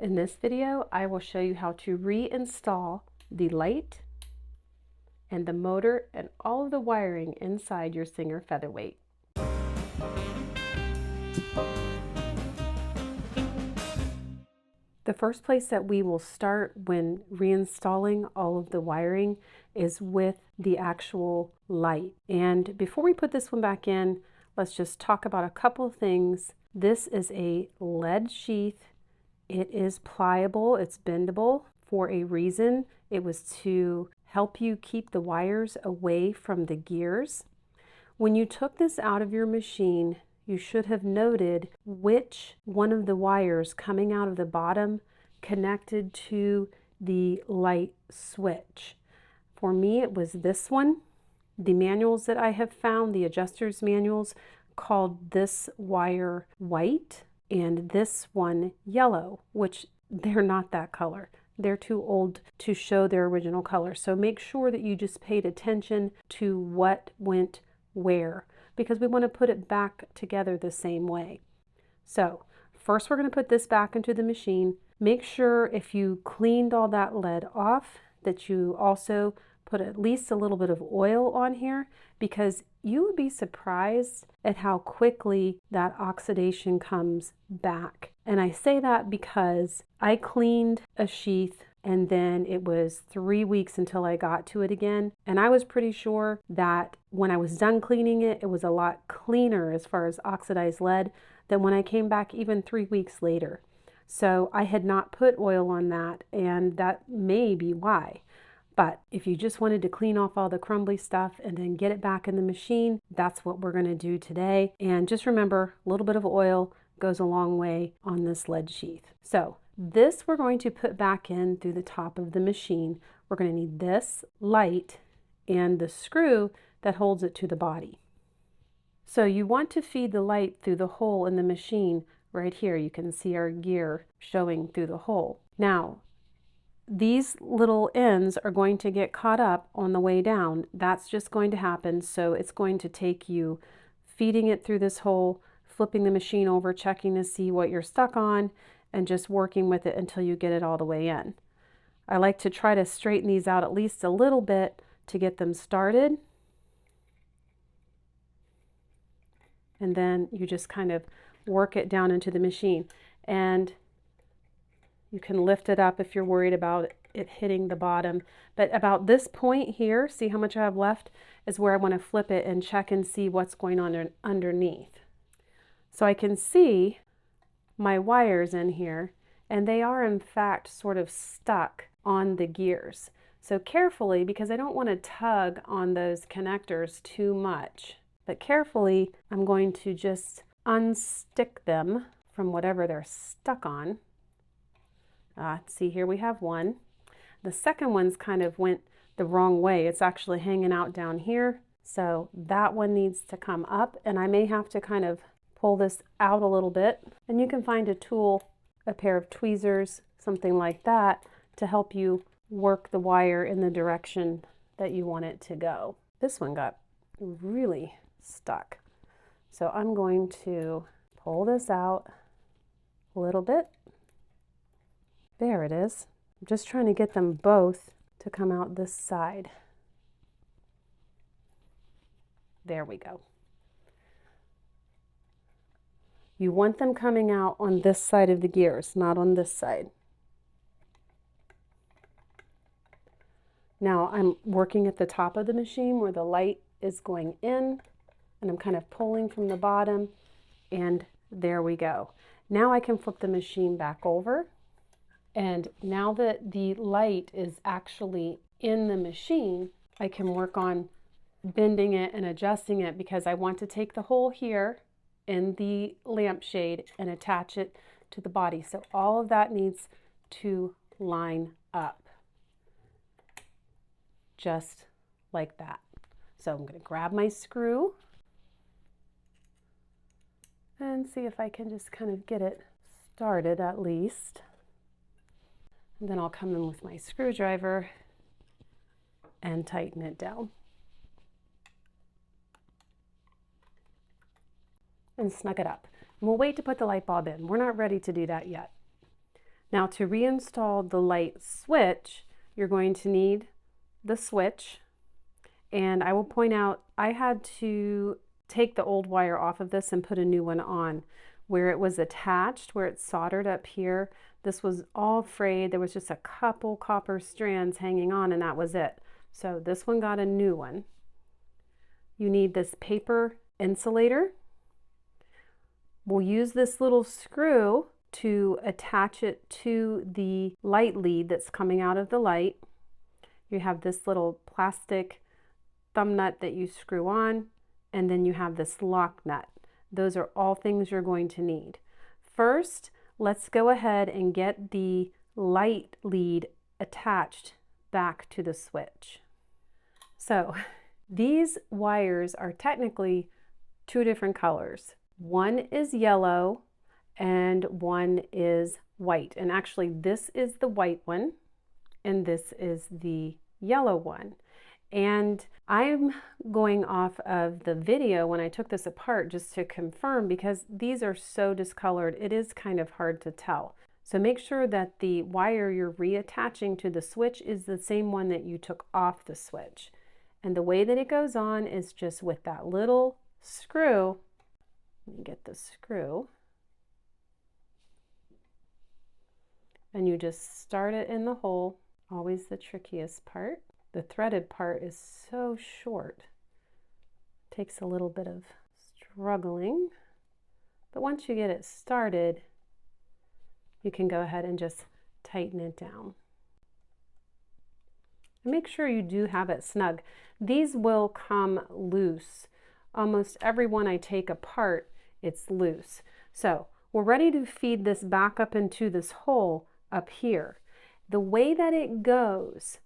In this video, I will show you how to reinstall the light and the motor and all of the wiring inside your Singer Featherweight. The first place that we will start when reinstalling all of the wiring is with the actual light. And before we put this one back in, let's just talk about a couple things. This is a lead sheath. It is pliable, it's bendable for a reason. It was to help you keep the wires away from the gears. When you took this out of your machine, you should have noted which one of the wires coming out of the bottom connected to the light switch. For me, it was this one. The manuals that I have found, the adjuster's manuals, called this wire white and this one yellow, which they're not that color. They're too old to show their original color. So make sure that you just paid attention to what went where, because we want to put it back together the same way. So first we're going to put this back into the machine. Make sure if you cleaned all that lead off that you also put at least a little bit of oil on here, because you would be surprised at how quickly that oxidation comes back. And I say that because I cleaned a sheath and then it was 3 weeks until I got to it again. And I was pretty sure that when I was done cleaning it, it was a lot cleaner as far as oxidized lead than when I came back even 3 weeks later. So I had not put oil on that, and that may be why. But if you just wanted to clean off all the crumbly stuff and then get it back in the machine, that's what we're going to do today. And just remember, a little bit of oil goes a long way on this lead sheath. So this we're going to put back in through the top of the machine. We're going to need this light and the screw that holds it to the body. So you want to feed the light through the hole in the machine. Right here you can see our gear showing through the hole. Now, these little ends are going to get caught up on the way down. That's just going to happen. So it's going to take you feeding it through this hole, flipping the machine over, checking to see what you're stuck on, and just working with it until you get it all the way in. I like to try to straighten these out at least a little bit to get them started. And then you just kind of work it down into the machine. And you can lift it up if you're worried about it hitting the bottom. But about this point here, see how much I have left, is where I want to flip it and check and see what's going on underneath. So I can see my wires in here, and they are in fact sort of stuck on the gears. So carefully, because I don't want to tug on those connectors too much, but carefully I'm going to just unstick them from whatever they're stuck on. See, here we have one. The second one's kind of went the wrong way. It's actually hanging out down here. So that one needs to come up, and I may have to kind of pull this out a little bit. And you can find a tool, a pair of tweezers, something like that, to help you work the wire in the direction that you want it to go. This one got really stuck. So I'm going to pull this out a little bit. There it is. I'm just trying to get them both to come out this side. There we go. You want them coming out on this side of the gears, not on this side. Now I'm working at the top of the machine where the light is going in, and I'm kind of pulling from the bottom, and there we go. Now I can flip the machine back over. And now that the light is actually in the machine, I can work on bending it and adjusting it, because I want to take the hole here in the lampshade and attach it to the body. So all of that needs to line up, just like that. So I'm going to grab my screw and see if I can just kind of get it started at least. And then I'll come in with my screwdriver and tighten it down. And snug it up. And we'll wait to put the light bulb in. We're not ready to do that yet. Now to reinstall the light switch, you're going to need the switch. And I will point out, I had to take the old wire off of this and put a new one on. Where it was attached, where it's soldered up here, this was all frayed. There was just a couple copper strands hanging on, and that was it. So this one got a new one. You need this paper insulator. We'll use this little screw to attach it to the light lead that's coming out of the light. You have this little plastic thumb nut that you screw on, and then you have this lock nut. Those are all things you're going to need. First, let's go ahead and get the light lead attached back to the switch. So these wires are technically two different colors. One is yellow and one is white. And actually this is the white one and this is the yellow one. And I'm going off of the video when I took this apart just to confirm, because these are so discolored, it is kind of hard to tell. So make sure that the wire you're reattaching to the switch is the same one that you took off the switch. And the way that it goes on is just with that little screw. Let me get the screw. And you just start it in the hole, always the trickiest part. The threaded part is so short. Takes a little bit of struggling, but once you get it started, you can go ahead and just tighten it down. And make sure you do have it snug. These will come loose. Almost every one I take apart, it's loose. So we're ready to feed this back up into this hole up here. The way that it goes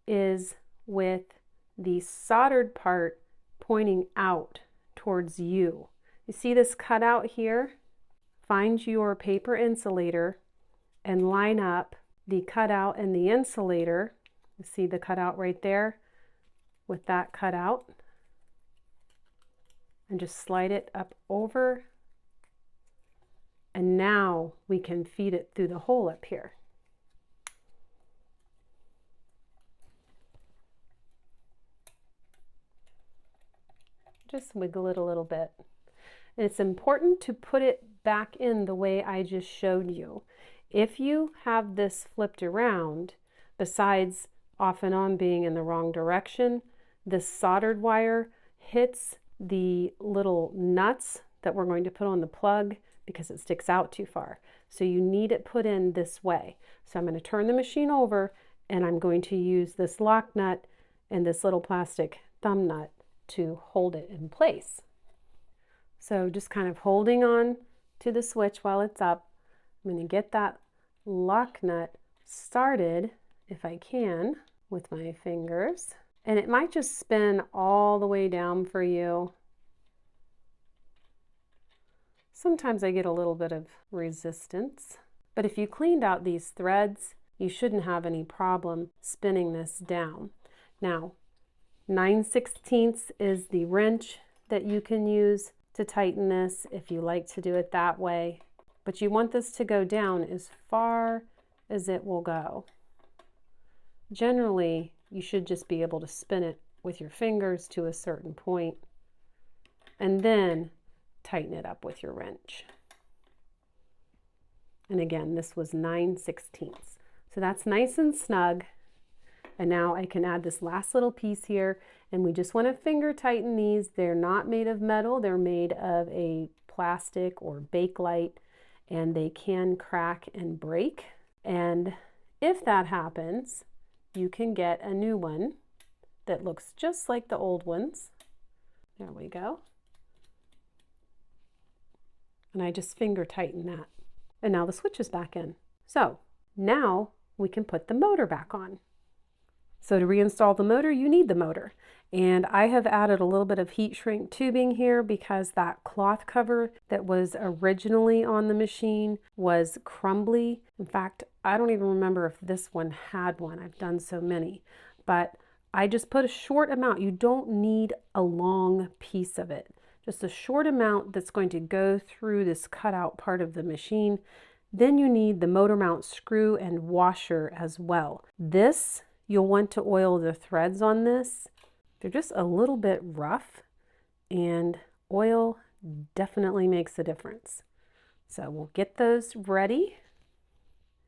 is with the soldered part pointing out towards you. You see this cutout here? Find your paper insulator and line up the cutout and the insulator. You see the cutout right there with that cutout, and just slide it up over, and now we can feed it through the hole up here. Just wiggle it a little bit. And it's important to put it back in the way I just showed you. If you have this flipped around, besides off and on being in the wrong direction, this soldered wire hits the little nuts that we're going to put on the plug because it sticks out too far. So you need it put in this way. So I'm going to turn the machine over and I'm going to use this lock nut and this little plastic thumb nut to hold it in place. So just kind of holding on to the switch while it's up. I'm going to get that lock nut started, if I can, with my fingers. And it might just spin all the way down for you. Sometimes I get a little bit of resistance, but if you cleaned out these threads, you shouldn't have any problem spinning this down. Now, 9/16 is the wrench that you can use to tighten this if you like to do it that way, but you want this to go down as far as it will go. Generally, you should just be able to spin it with your fingers to a certain point and then tighten it up with your wrench. And again, this was 9/16. So that's nice and snug. And now I can add this last little piece here, and we just want to finger tighten these. They're not made of metal, they're made of a plastic or Bakelite, and they can crack and break. And if that happens, you can get a new one that looks just like the old ones. There we go. And I just finger tighten that. And now the switch is back in. So now we can put the motor back on. So to reinstall the motor, you need the motor. And I have added a little bit of heat shrink tubing here because that cloth cover that was originally on the machine was crumbly. In fact, I don't even remember if this one had one. I've done so many, but I just put a short amount. You don't need a long piece of it. Just a short amount that's going to go through this cutout part of the machine. Then you need the motor mount screw and washer as well. This, you'll want to oil the threads on this. They're just a little bit rough, and oil definitely makes a difference. So we'll get those ready.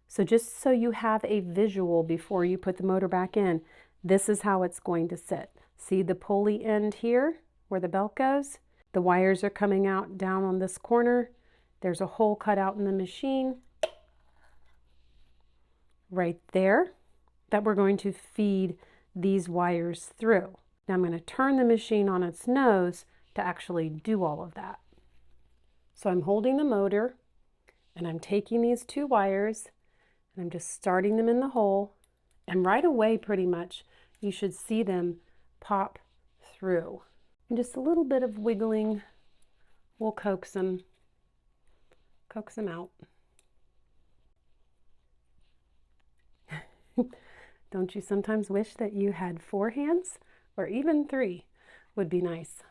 So just so you have a visual before you put the motor back in, this is how it's going to sit. See the pulley end here where the belt goes? The wires are coming out down on this corner. There's a hole cut out in the machine right there that we're going to feed these wires through. Now I'm going to turn the machine on its nose to actually do all of that. So I'm holding the motor and I'm taking these two wires and I'm just starting them in the hole, and right away pretty much you should see them pop through. And just a little bit of wiggling will coax them out. Don't you sometimes wish that you had 4 hands, or even 3 would be nice?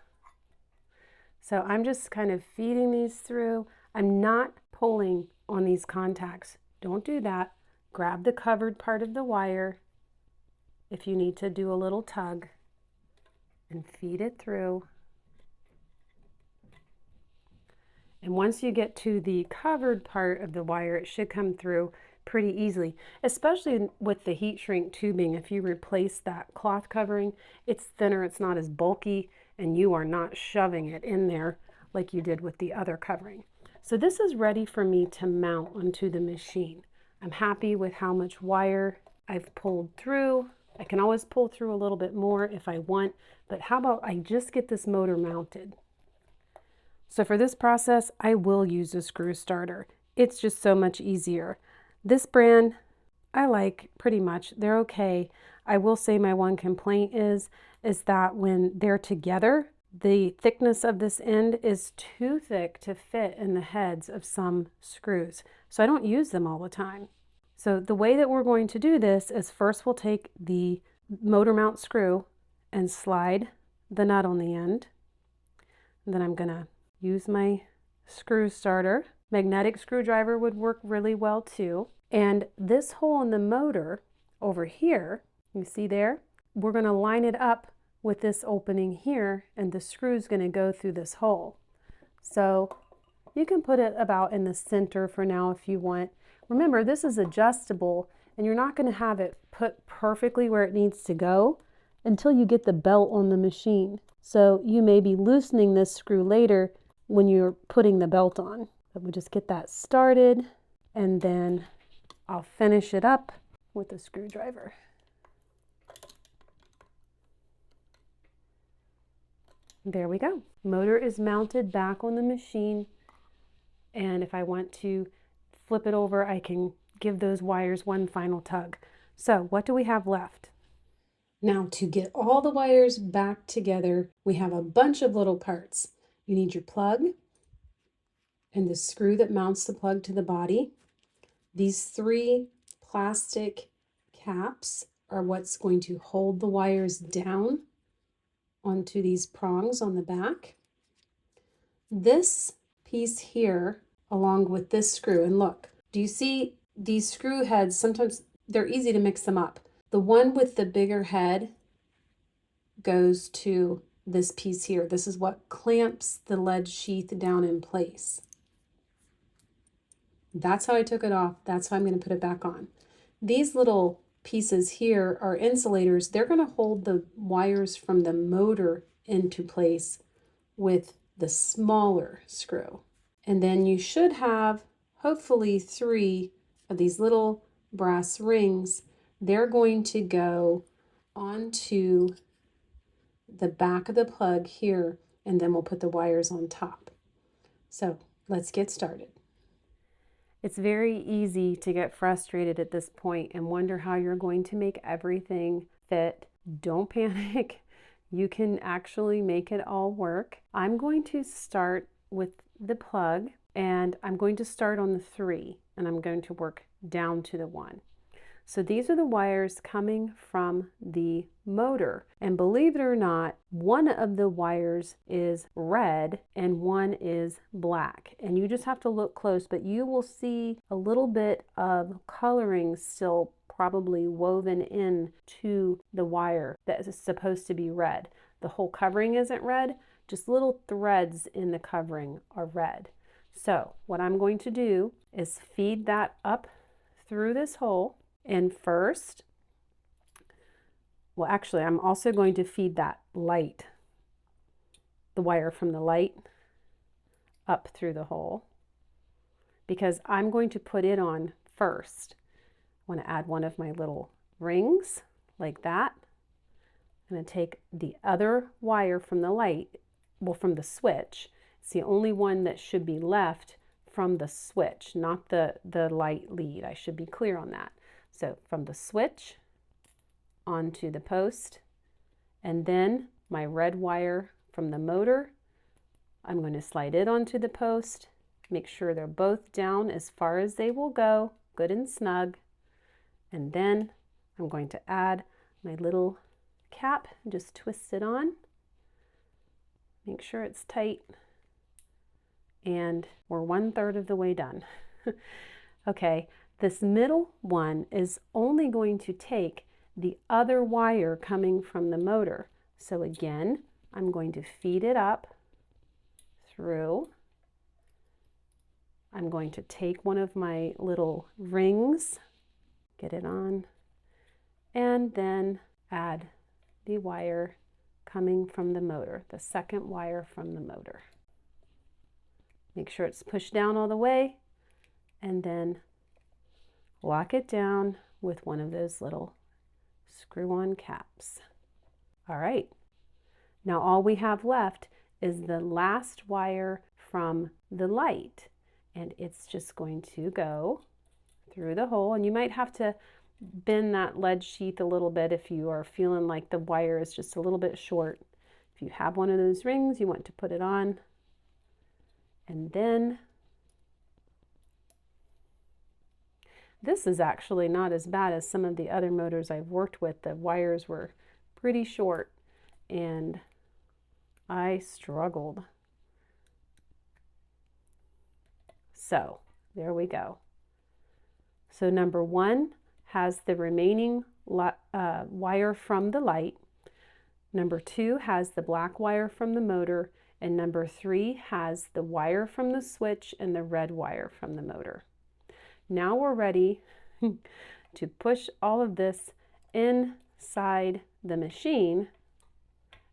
So I'm just kind of feeding these through. I'm not pulling on these contacts. Don't do that. Grab the covered part of the wire if you need to do a little tug and feed it through. And once you get to the covered part of the wire, it should come through pretty easily, especially with the heat shrink tubing. If you replace that cloth covering, it's thinner, it's not as bulky, and you are not shoving it in there like you did with the other covering. So this is ready for me to mount onto the machine. I'm happy with how much wire I've pulled through. I can always pull through a little bit more if I want, but how about I just get this motor mounted? So for this process, I will use a screw starter. It's just so much easier. This brand, I like pretty much. They're okay. I will say my one complaint is that when they're together, the thickness of this end is too thick to fit in the heads of some screws. So I don't use them all the time. So the way that we're going to do this is first we'll take the motor mount screw and slide the nut on the end. And then I'm going to use my screw starter. Magnetic screwdriver would work really well too. And this hole in the motor over here, you see there, we're going to line it up with this opening here, and the screw is going to go through this hole. So you can put it about in the center for now if you want. Remember, this is adjustable, and you're not going to have it put perfectly where it needs to go until you get the belt on the machine. So you may be loosening this screw later when you're putting the belt on. But we'll just get that started, and then I'll finish it up with a screwdriver. There we go. Motor is mounted back on the machine, and if I want to flip it over, I can give those wires one final tug. So what do we have left? Now to get all the wires back together, we have a bunch of little parts. You need your plug and the screw that mounts the plug to the body. These 3 plastic caps are what's going to hold the wires down onto these prongs on the back. This piece here, along with this screw, and look, do you see these screw heads? Sometimes they're easy to mix them up. The one with the bigger head goes to this piece here. This is what clamps the lead sheath down in place. That's how I took it off. That's how I'm going to put it back on. These little pieces here are insulators. They're going to hold the wires from the motor into place with the smaller screw. And then you should have hopefully 3 of these little brass rings. They're going to go onto the back of the plug here, and then we'll put the wires on top. So let's get started. It's very easy to get frustrated at this point and wonder how you're going to make everything fit. Don't panic. You can actually make it all work. I'm going to start with the plug, and I'm going to start on the 3, and I'm going to work down to the 1. So these are the wires coming from the motor. And believe it or not, one of the wires is red and one is black. And you just have to look close, but you will see a little bit of coloring still probably woven in to the wire that is supposed to be red. The whole covering isn't red, just little threads in the covering are red. So what I'm going to do is feed that up through this hole. And first, well, actually, I'm also going to feed that light, the wire from the light, up through the hole, because I'm going to put it on first. I want to add one of my little rings like that. I'm going to take the other wire from the light, well, from the switch. It's the only one that should be left from the switch, not the light lead. I should be clear on that. So from the switch onto the post, and then my red wire from the motor, I'm going to slide it onto the post, make sure they're both down as far as they will go, good and snug. And then I'm going to add my little cap and just twist it on. Make sure it's tight. And we're 1/3 of the way done. Okay, this middle one is only going to take the other wire coming from the motor. So again, I'm going to feed it up through. I'm going to take one of my little rings, get it on, and then add the wire coming from the motor, the second wire from the motor. Make sure it's pushed down all the way, and then lock it down with one of those little screw-on caps. All right, now all we have left is the last wire from the light, and it's just going to go through the hole. And you might have to bend that lead sheath a little bit if you are feeling like the wire is just a little bit short. If you have one of those rings, you want to put it on. And then this is actually not as bad as some of the other motors I've worked with. The wires were pretty short and I struggled. So there we go. So number one has the remaining wire from the light. Number two has the black wire from the motor. And number three has the wire from the switch and the red wire from the motor. Now we're ready to push all of this inside the machine,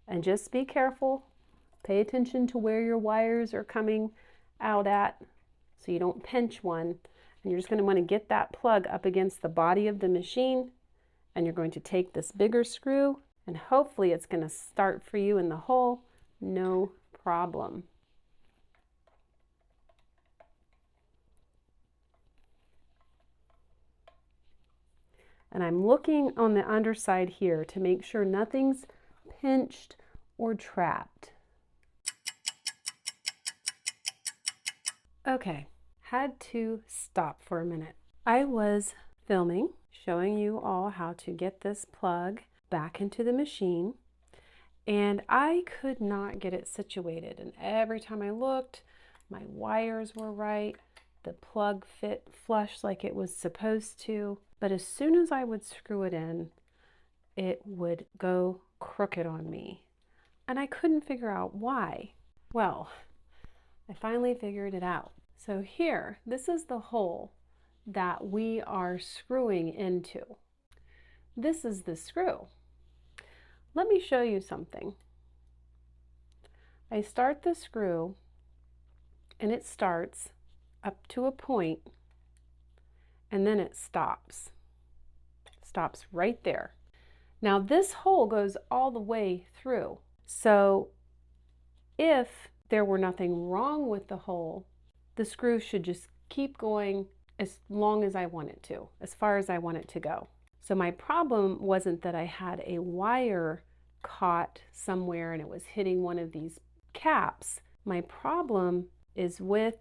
and just be careful. Pay attention to where your wires are coming out at so you don't pinch one. And you're just going to want to get that plug up against the body of the machine, and you're going to take this bigger screw, and hopefully it's going to start for you in the hole, no problem. And I'm looking on the underside here to make sure nothing's pinched or trapped. Okay, had to stop for a minute. I was filming, showing you all how to get this plug back into the machine, and I could not get it situated. And every time I looked, my wires were right, the plug fit flush like it was supposed to, but as soon as I would screw it in, it would go crooked on me. And I couldn't figure out why. Well, I finally figured it out. So here, this is the hole that we are screwing into. This is the screw. Let me show you something. I start the screw, and it starts up to a point, and then it stops. Stops right there. Now this hole goes all the way through. So if there were nothing wrong with the hole, the screw should just keep going as long as I want it to, as far as I want it to go. So my problem wasn't that I had a wire caught somewhere and it was hitting one of these caps. My problem is with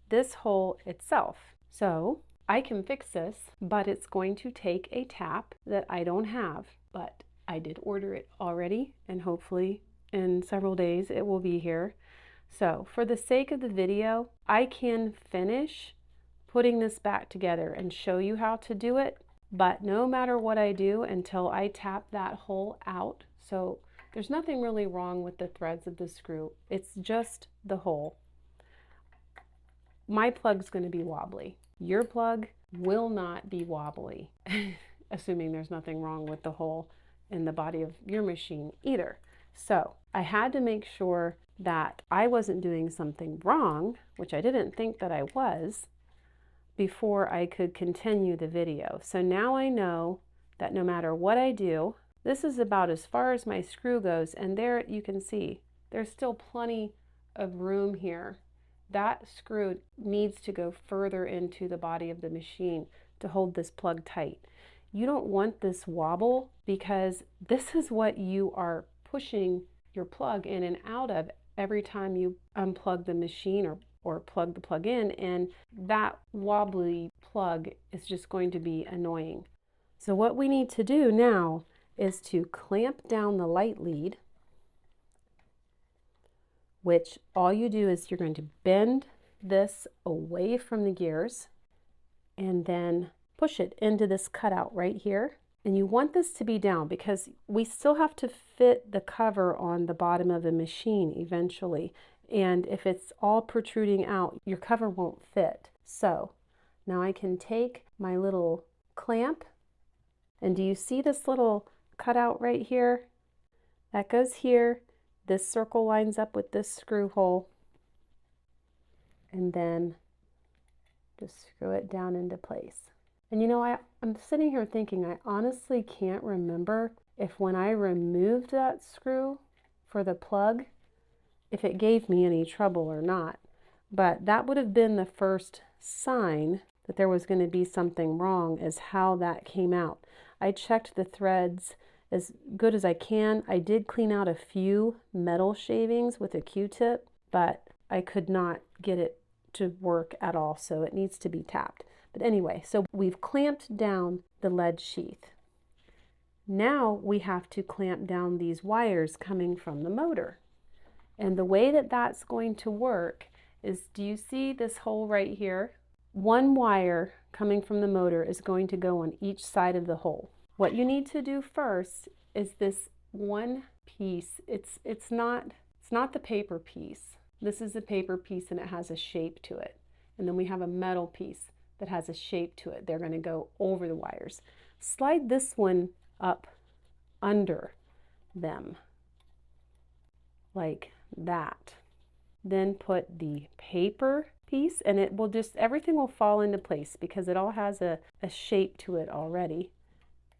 this hole itself. So I can fix this, but it's going to take a tap that I don't have, but I did order it already, and hopefully in several days it will be here. So for the sake of the video, I can finish putting this back together and show you how to do it, but no matter what I do until I tap that hole out, so there's nothing really wrong with the threads of the screw, it's just the hole. My plug's going to be wobbly. Your plug will not be wobbly, assuming there's nothing wrong with the hole in the body of your machine either. So I had to make sure that I wasn't doing something wrong, which I didn't think that I was, before I could continue the video. So now I know that no matter what I do, this is about as far as my screw goes, and there you can see there's still plenty of room here. That screw needs to go further into the body of the machine to hold this plug tight. You don't want this wobble, because this is what you are pushing your plug in and out of every time you unplug the machine or plug the plug in, and that wobbly plug is just going to be annoying. So what we need to do now is to clamp down the light lead, which all you do is you're going to bend this away from the gears and then push it into this cutout right here. And you want this to be down because we still have to fit the cover on the bottom of the machine eventually. And if it's all protruding out, your cover won't fit. So now I can take my little clamp, and do you see this little cutout right here? That goes here. This circle lines up with this screw hole, and then just screw it down into place. And you know, I'm sitting here thinking, I honestly can't remember if when I removed that screw for the plug, if it gave me any trouble or not. But that would have been the first sign that there was going to be something wrong, is how that came out. I checked the threads as good as I can. I did clean out a few metal shavings with a Q-tip, but I could not get it to work at all, so it needs to be tapped. But anyway, so we've clamped down the lead sheath. Now we have to clamp down these wires coming from the motor. And the way that that's going to work is, do you see this hole right here? One wire coming from the motor is going to go on each side of the hole. What you need to do first is this one piece. It's not the paper piece. This is a paper piece and it has a shape to it. And then we have a metal piece that has a shape to it. They're going to go over the wires. Slide this one up under them like that. Then put the paper piece, and it will just, everything will fall into place because it all has a shape to it already.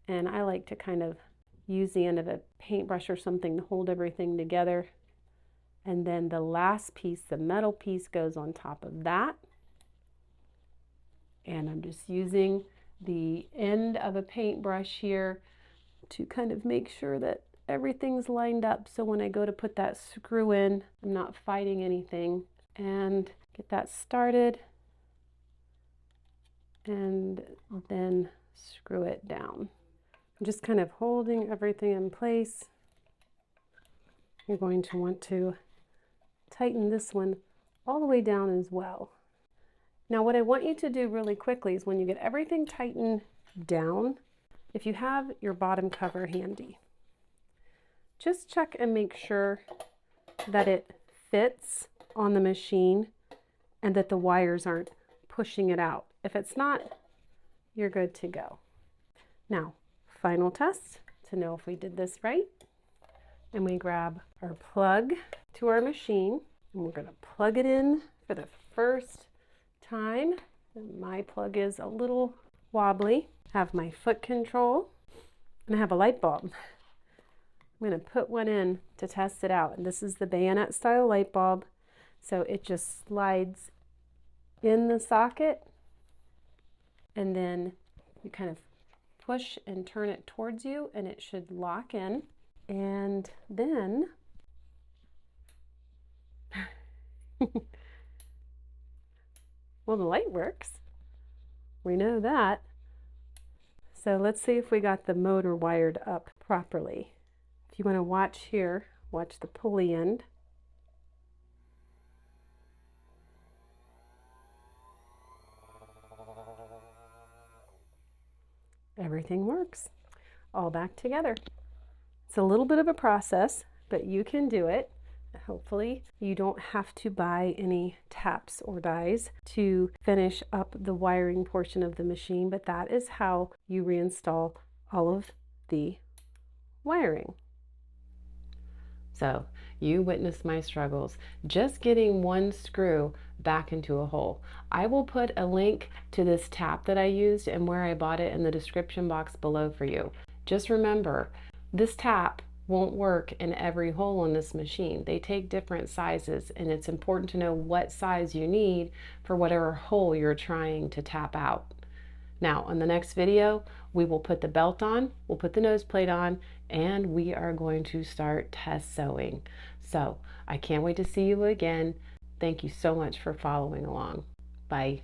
And I like to kind of use the end of a paintbrush or something to hold everything together. And then the last piece, the metal piece, goes on top of that. And I'm just using the end of a paintbrush here to kind of make sure that everything's lined up, so when I go to put that screw in, I'm not fighting anything. And get that started, and then screw it down. I'm just kind of holding everything in place. You're going to want to tighten this one all the way down as well. Now what I want you to do really quickly is, when you get everything tightened down, if you have your bottom cover handy, just check and make sure that it fits on the machine and that the wires aren't pushing it out. If it's not, you're good to go. Now, final test to know if we did this right. And we grab our plug to our machine, and we're going to plug it in for the first time. My plug is a little wobbly. Have my foot control, and I have a light bulb. I'm going to put one in to test it out, and this is the bayonet style light bulb. So it just slides in the socket, and then you kind of push and turn it towards you, and it should lock in. And then well, the light works. We know that. So let's see if we got the motor wired up properly. If you want to watch here, watch the pulley end. Everything works all back together. It's a little bit of a process, but you can do it. Hopefully you don't have to buy any taps or dies to finish up the wiring portion of the machine, but that is how you reinstall all of the wiring. So you witnessed my struggles just getting one screw back into a hole. I will put a link to this tap that I used and where I bought it in the description box below for you. Just remember, this tap won't work in every hole in this machine. They take different sizes, and it's important to know what size you need for whatever hole you're trying to tap out. Now, on the next video, we will put the belt on, we'll put the nose plate on, and we are going to start test sewing. So I can't wait to see you again. Thank you so much for following along. Bye.